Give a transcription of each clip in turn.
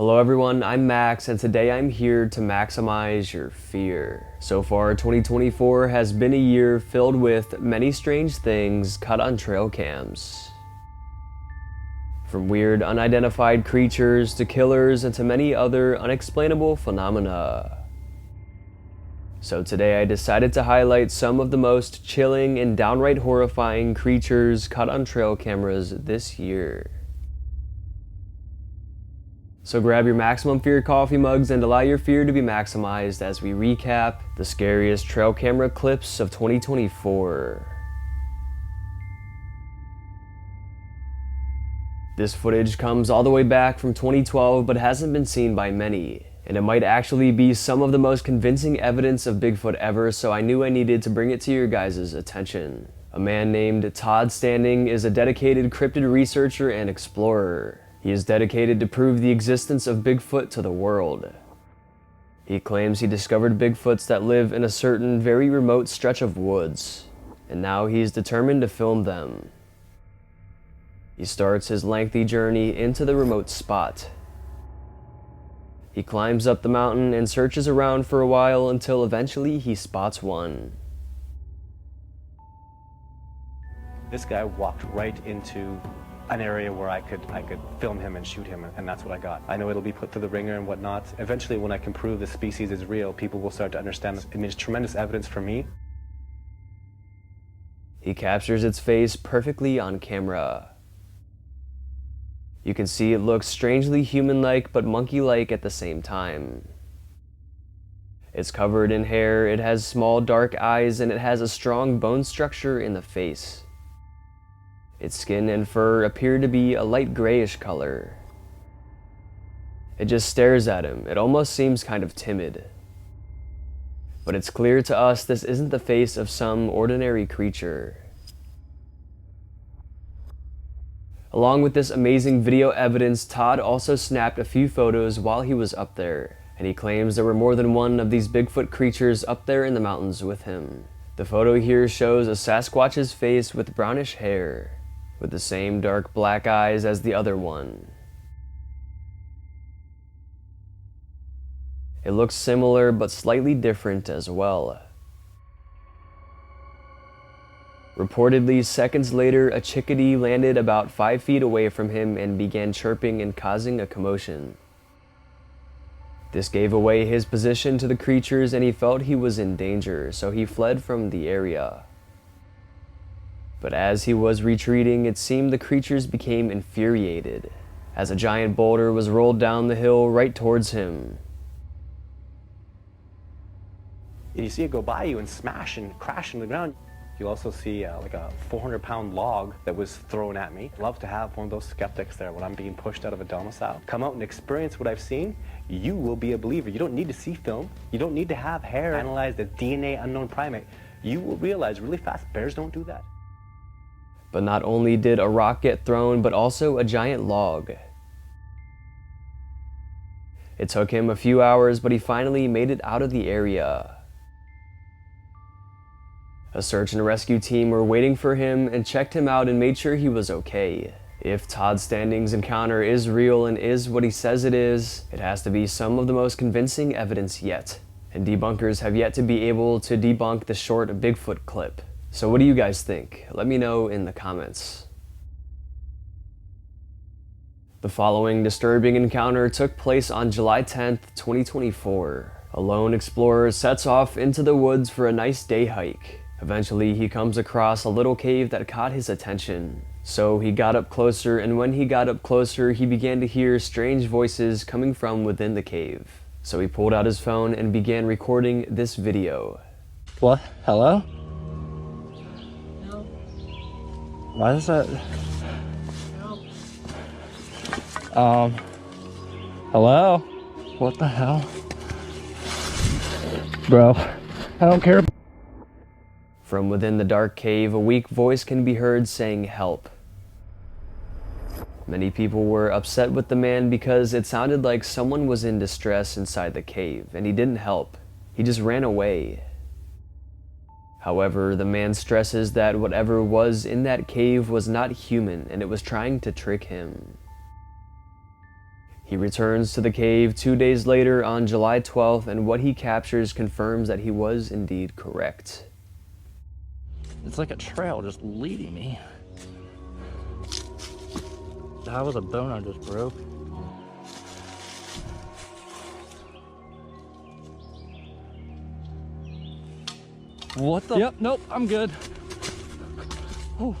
Hello everyone, I'm Max, and today I'm here to maximize your fear. So far, 2024 has been a year filled with many strange things caught on trail cams. From weird unidentified creatures to killers and to many other unexplainable phenomena. So today I decided to highlight some of the most chilling and downright horrifying creatures caught on trail cameras this year. So grab your maximum fear coffee mugs and allow your fear to be maximized as we recap the scariest trail camera clips of 2024. This footage comes all the way back from 2012 but hasn't been seen by many, and it might actually be some of the most convincing evidence of Bigfoot ever, so I knew I needed to bring it to your guys' attention. A man named Todd Standing is a dedicated cryptid researcher and explorer. He is dedicated to prove the existence of Bigfoot to the world. He claims he discovered Bigfoots that live in a certain very remote stretch of woods, and now he is determined to film them. He starts his lengthy journey into the remote spot. He climbs up the mountain and searches around for a while until eventually he spots one. This guy walked right into an area where I could film him and shoot him, and that's what I got. I know it'll be put through the ringer and whatnot. Eventually, when I can prove the species is real, people will start to understand this. It means tremendous evidence for me. He captures its face perfectly on camera. You can see it looks strangely human-like but monkey-like at the same time. It's covered in hair, it has small dark eyes, and it has a strong bone structure in the face. Its skin and fur appear to be a light grayish color. It just stares at him. It almost seems kind of timid. But it's clear to us this isn't the face of some ordinary creature. Along with this amazing video evidence, Todd also snapped a few photos while he was up there, and he claims there were more than one of these Bigfoot creatures up there in the mountains with him. The photo here shows a Sasquatch's face with brownish hair, with the same dark black eyes as the other one. It looks similar but slightly different as well. Reportedly, seconds later, a chickadee landed about 5 feet away from him and began chirping and causing a commotion. This gave away his position to the creatures, and he felt he was in danger, so he fled from the area. But as he was retreating, it seemed the creatures became infuriated, as a giant boulder was rolled down the hill right towards him. And you see it go by you and smash and crash into the ground. You also see like a 400-pound log that was thrown at me. Love to have one of those skeptics there when I'm being pushed out of a domicile. Come out and experience what I've seen. You will be a believer. You don't need to see film. You don't need to have hair analyze the DNA unknown primate. You will realize really fast bears don't do that. But not only did a rock get thrown, but also a giant log. It took him a few hours, but he finally made it out of the area. A search and rescue team were waiting for him and checked him out and made sure he was okay. If Todd Standing's encounter is real and is what he says it is, it has to be some of the most convincing evidence yet. And debunkers have yet to be able to debunk the short Bigfoot clip. So what do you guys think? Let me know in the comments. The following disturbing encounter took place on July 10th, 2024. A lone explorer sets off into the woods for a nice day hike. Eventually, he comes across a little cave that caught his attention. So he got up closer, and when he got up closer, he began to hear strange voices coming from within the cave. So he pulled out his phone and began recording this video. What? Hello? No. Why is that? No. Hello? What the hell? Bro, I don't care. From within the dark cave, a weak voice can be heard saying help. Many people were upset with the man because it sounded like someone was in distress inside the cave, and he didn't help. He just ran away. However, the man stresses that whatever was in that cave was not human, and it was trying to trick him. He returns to the cave 2 days later on July 12th, and what he captures confirms that he was indeed correct. It's like a trail just leading me. That was a bone I just broke. What the? Yep, nope, I'm good. Oh.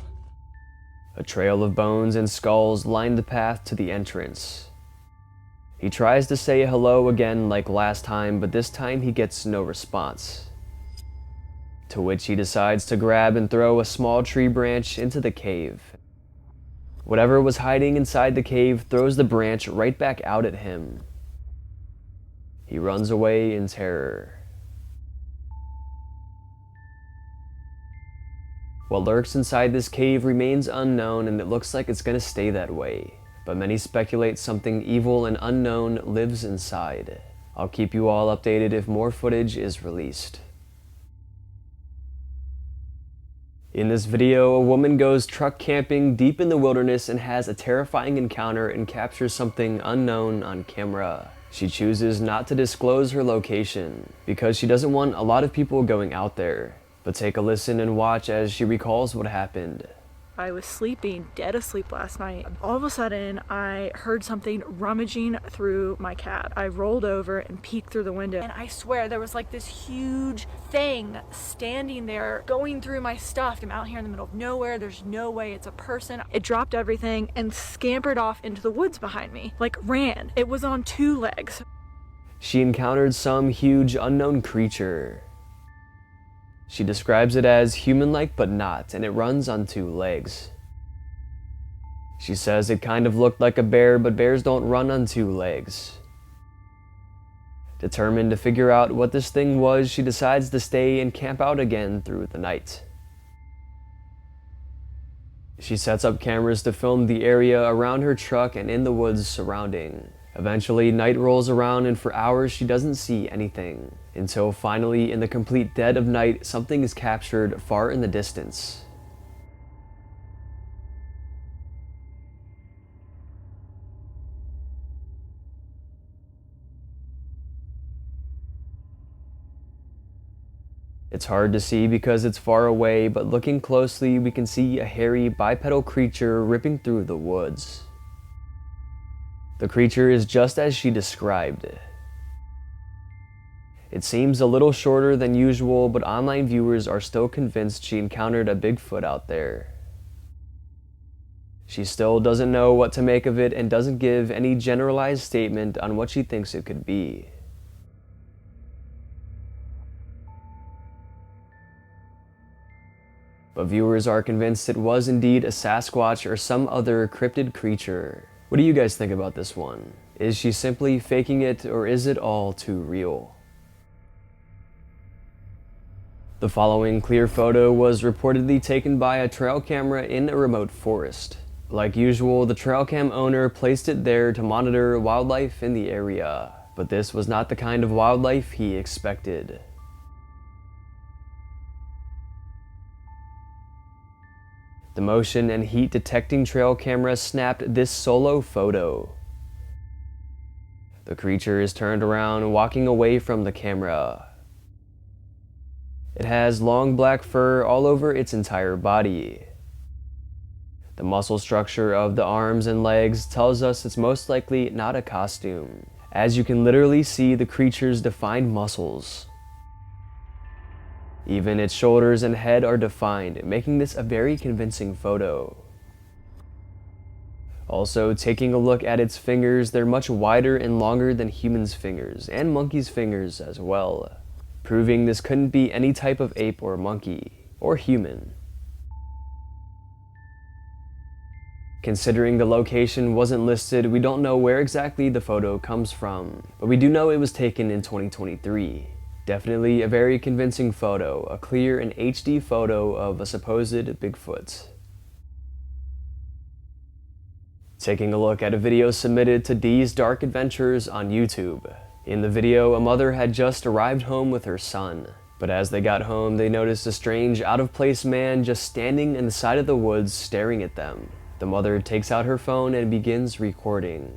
A trail of bones and skulls lined the path to the entrance. He tries to say hello again like last time, but this time he gets no response. To which he decides to grab and throw a small tree branch into the cave. Whatever was hiding inside the cave throws the branch right back out at him. He runs away in terror. What lurks inside this cave remains unknown, and it looks like it's going to stay that way. But many speculate something evil and unknown lives inside. I'll keep you all updated if more footage is released. In this video, a woman goes truck camping deep in the wilderness and has a terrifying encounter and captures something unknown on camera. She chooses not to disclose her location because she doesn't want a lot of people going out there. But take a listen and watch as she recalls what happened. I was sleeping, dead asleep last night. All of a sudden, I heard something rummaging through my cab. I rolled over and peeked through the window, and I swear there was like this huge thing standing there going through my stuff. I'm out here in the middle of nowhere. There's no way it's a person. It dropped everything and scampered off into the woods behind me, like ran. It was on 2 legs. She encountered some huge unknown creature. She describes it as human-like but not, and it runs on 2 legs. She says it kind of looked like a bear, but bears don't run on 2 legs. Determined to figure out what this thing was, she decides to stay and camp out again through the night. She sets up cameras to film the area around her truck and in the woods surrounding. Eventually, night rolls around, and for hours she doesn't see anything. Until finally, in the complete dead of night, something is captured far in the distance. It's hard to see because it's far away, but looking closely, we can see a hairy bipedal creature ripping through the woods. The creature is just as she described. It seems a little shorter than usual, but online viewers are still convinced she encountered a Bigfoot out there. She still doesn't know what to make of it and doesn't give any generalized statement on what she thinks it could be. But viewers are convinced it was indeed a Sasquatch or some other cryptid creature. What do you guys think about this one? Is she simply faking it, or is it all too real? The following clear photo was reportedly taken by a trail camera in a remote forest. Like usual, the trail cam owner placed it there to monitor wildlife in the area, but this was not the kind of wildlife he expected. The motion and heat detecting trail camera snapped this solo photo. The creature is turned around, walking away from the camera. It has long black fur all over its entire body. The muscle structure of the arms and legs tells us it's most likely not a costume, as you can literally see the creature's defined muscles. Even its shoulders and head are defined, making this a very convincing photo. Also, taking a look at its fingers, they're much wider and longer than humans' fingers, and monkeys' fingers as well, proving this couldn't be any type of ape or monkey, or human. Considering the location wasn't listed, we don't know where exactly the photo comes from, but we do know it was taken in 2023. Definitely a very convincing photo, a clear and HD photo of a supposed Bigfoot. Taking a look at a video submitted to D's Dark Adventures on YouTube. In the video, a mother had just arrived home with her son, but as they got home, they noticed a strange, out-of-place man just standing in the side of the woods staring at them. The mother takes out her phone and begins recording.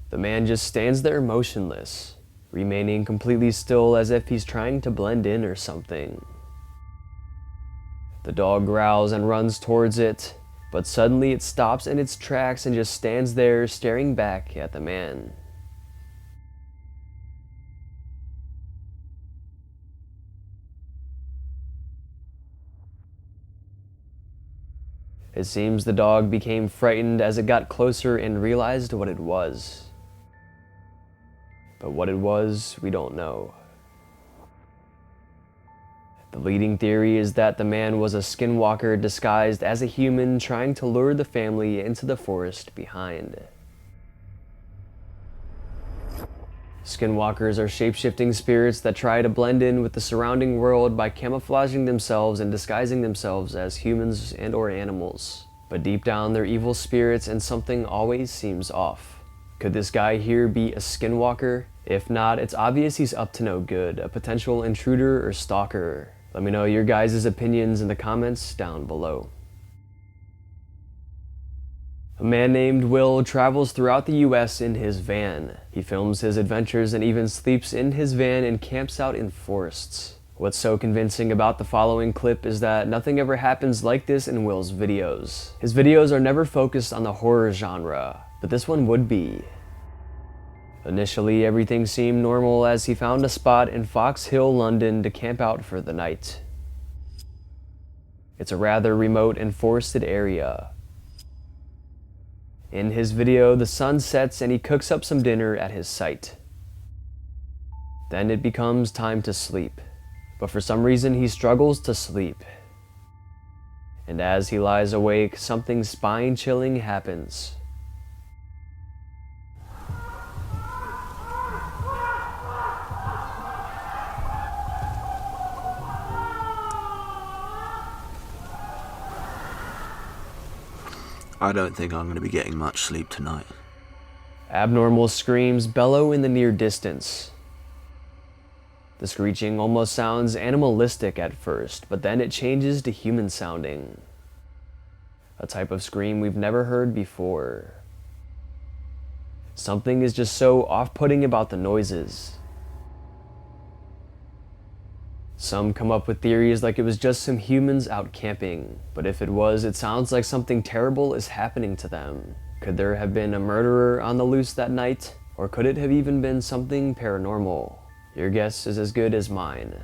The man just stands there motionless, remaining completely still as if he's trying to blend in or something. The dog growls and runs towards it, but suddenly it stops in its tracks and just stands there staring back at the man. It seems the dog became frightened as it got closer and realized what it was. But what it was, we don't know. The leading theory is that the man was a skinwalker disguised as a human trying to lure the family into the forest behind. Skinwalkers are shape-shifting spirits that try to blend in with the surrounding world by camouflaging themselves and disguising themselves as humans and or animals. But deep down they're evil spirits and something always seems off. Could this guy here be a skinwalker? If not, it's obvious he's up to no good, a potential intruder or stalker. Let me know your guys' opinions in the comments down below. A man named Will travels throughout the US in his van. He films his adventures and even sleeps in his van and camps out in forests. What's so convincing about the following clip is that nothing ever happens like this in Will's videos. His videos are never focused on the horror genre, but this one would be. Initially, everything seemed normal as he found a spot in Fox Hill, London to camp out for the night. It's a rather remote and forested area. In his video, the sun sets and he cooks up some dinner at his site. Then it becomes time to sleep, but for some reason he struggles to sleep. And as he lies awake, something spine-chilling happens. I don't think I'm going to be getting much sleep tonight. Abnormal screams bellow in the near distance. The screeching almost sounds animalistic at first, but then it changes to human sounding. A type of scream we've never heard before. Something is just so off-putting about the noises. Some come up with theories like it was just some humans out camping, but if it was, it sounds like something terrible is happening to them. Could there have been a murderer on the loose that night? Or could it have even been something paranormal? Your guess is as good as mine.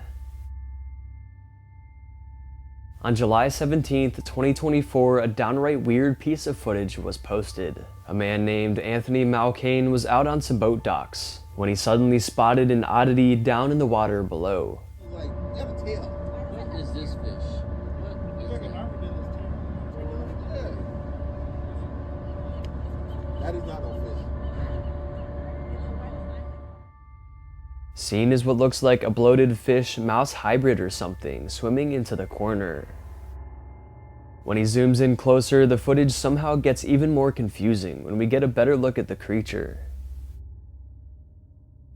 On July 17th, 2024, a downright weird piece of footage was posted. A man named Anthony Malkane was out on some boat docks when he suddenly spotted an oddity down in the water below. Like, they have a tail. What is this fish? What is it? Yeah. That is not no fish. Seen is what looks like a bloated fish-mouse hybrid or something swimming into the corner. When he zooms in closer, the footage somehow gets even more confusing when we get a better look at the creature.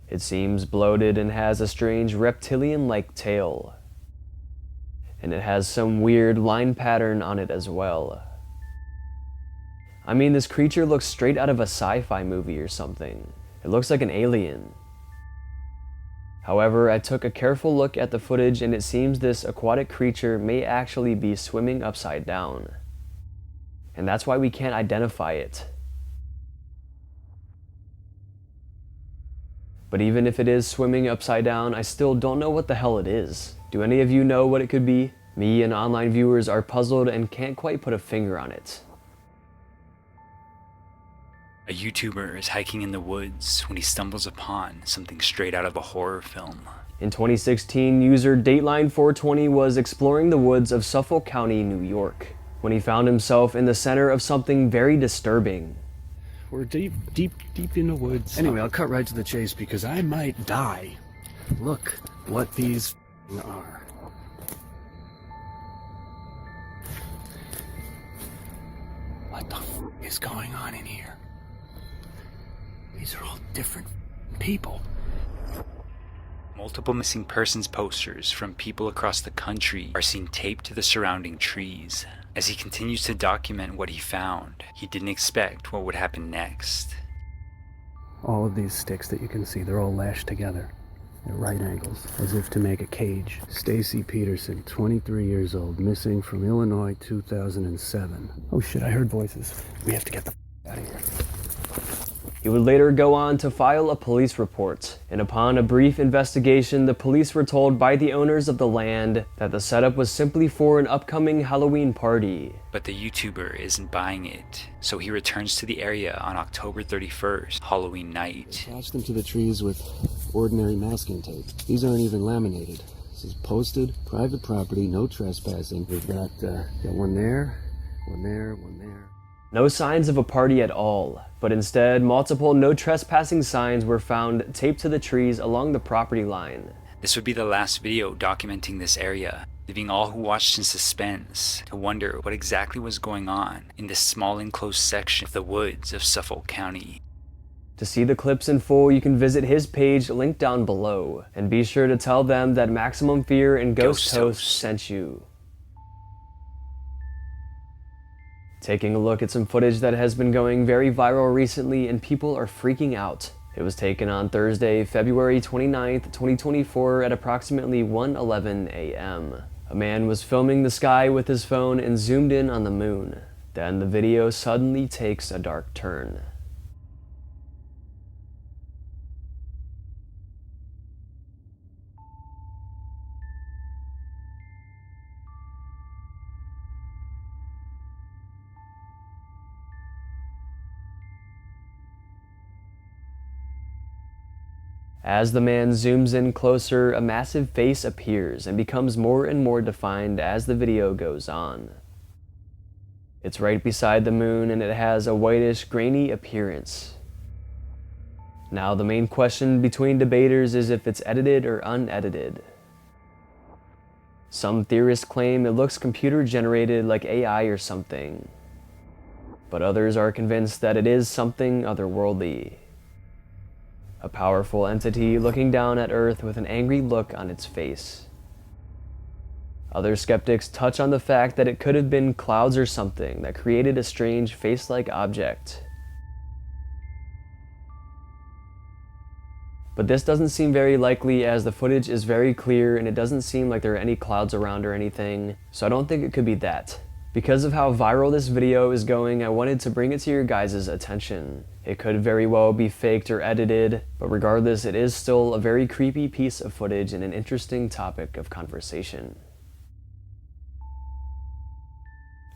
It seems bloated and has a strange reptilian-like tail. And it has some weird line pattern on it as well. I mean, this creature looks straight out of a sci-fi movie or something. It looks like an alien. However, I took a careful look at the footage and it seems this aquatic creature may actually be swimming upside down. And that's why we can't identify it. But even if it is swimming upside down, I still don't know what the hell it is. Do any of you know what it could be? Me and online viewers are puzzled and can't quite put a finger on it. A YouTuber is hiking in the woods when he stumbles upon something straight out of a horror film. In 2016, user Dateline420 was exploring the woods of Suffolk County, New York, when he found himself in the center of something very disturbing. We're deep in the woods. Anyway, I'll cut right to the chase because I might die. Look what these are. What the is going on in here? These are all different people. Multiple missing persons posters from people across the country are seen taped to the surrounding trees. As he continues to document what he found, he didn't expect what would happen next. All of these sticks that you can see, they're all lashed together at right angles, as if to make a cage. Stacy Peterson, 23 years old, missing from Illinois, 2007. Oh shit, I heard voices. We have to get the out of here. He would later go on to file a police report, and upon a brief investigation, the police were told by the owners of the land that the setup was simply for an upcoming Halloween party. But the YouTuber isn't buying it, so he returns to the area on October 31st, Halloween night. Attach them to the trees with ordinary masking tape. These aren't even laminated. This is posted, private property, no trespassing. We've got one there, one there, one there. No signs of a party at all, but instead multiple no trespassing signs were found taped to the trees along the property line. This would be the last video documenting this area, leaving all who watched in suspense to wonder what exactly was going on in this small enclosed section of the woods of Suffolk County. To see the clips in full, you can visit his page linked down below, and be sure to tell them that Maximum Fear and Ghost Host sent you. Taking a look at some footage that has been going very viral recently and people are freaking out. It was taken on Thursday, February 29th, 2024 at approximately 1:11 a.m. A man was filming the sky with his phone and zoomed in on the moon. Then the video suddenly takes a dark turn. As the man zooms in closer, a massive face appears and becomes more and more defined as the video goes on. It's right beside the moon and it has a whitish, grainy appearance. Now the main question between debaters is if it's edited or unedited. Some theorists claim it looks computer generated like AI or something, but others are convinced that it is something otherworldly. A powerful entity looking down at Earth with an angry look on its face. Other skeptics touch on the fact that it could have been clouds or something that created a strange face-like object. But this doesn't seem very likely as the footage is very clear and it doesn't seem like there are any clouds around or anything, so I don't think it could be that. Because of how viral this video is going, I wanted to bring it to your guys' attention. It could very well be faked or edited, but regardless, it is still a very creepy piece of footage and an interesting topic of conversation.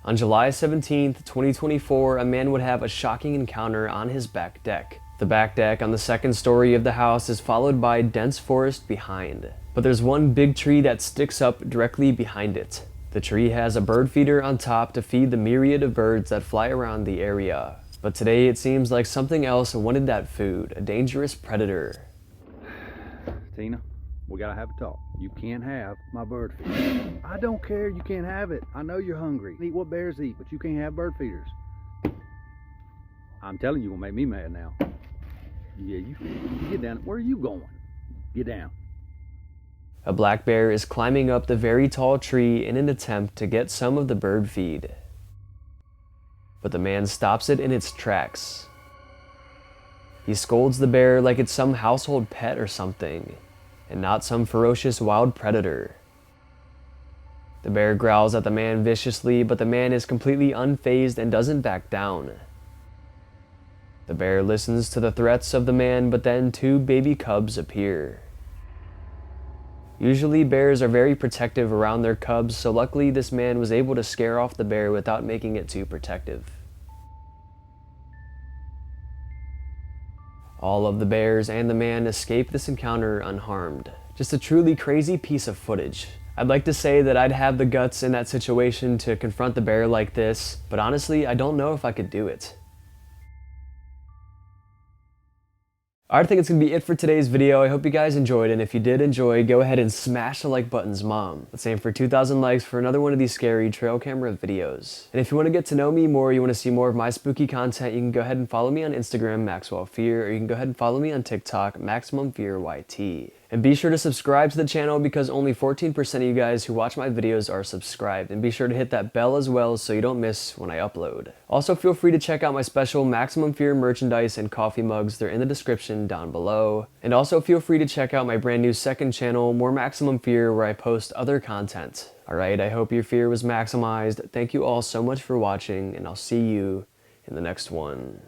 On July 17th, 2024, a man would have a shocking encounter on his back deck. The back deck on the second story of the house is followed by dense forest behind, but there's one big tree that sticks up directly behind it. The tree has a bird feeder on top to feed the myriad of birds that fly around the area. But today it seems like something else wanted that food, a dangerous predator. Tina, we gotta have a talk. You can't have my bird feeder. I don't care, you can't have it. I know you're hungry. Eat what bears eat, but you can't have bird feeders. I'm telling you, you're gonna make me mad now. Yeah, you get down. Where are you going? Get down. A black bear is climbing up the very tall tree in an attempt to get some of the bird feed. But the man stops it in its tracks. He scolds the bear like it's some household pet or something, and not some ferocious wild predator. The bear growls at the man viciously, but the man is completely unfazed and doesn't back down. The bear listens to the threats of the man, but then two baby cubs appear. Usually bears are very protective around their cubs, so luckily this man was able to scare off the bear without making it too protective. All of the bears and the man escape this encounter unharmed. Just a truly crazy piece of footage. I'd like to say that I'd have the guts in that situation to confront the bear like this, but honestly, I don't know if I could do it. I think it's going to be it for today's video. I hope you guys enjoyed, and if you did enjoy, go ahead and smash the like buttons, mom. Let's aim for 2,000 likes for another one of these scary trail camera videos. And if you want to get to know me more, you want to see more of my spooky content, you can go ahead and follow me on Instagram, Maxwell Fear, or you can go ahead and follow me on TikTok, Maximum Fear YT. And be sure to subscribe to the channel because only 14% of you guys who watch my videos are subscribed. And be sure to hit that bell as well so you don't miss when I upload. Also, feel free to check out my special Maximum Fear merchandise and coffee mugs. They're in the description down below. And also feel free to check out my brand new second channel, More Maximum Fear, where I post other content. Alright, I hope your fear was maximized. Thank you all so much for watching, and I'll see you in the next one.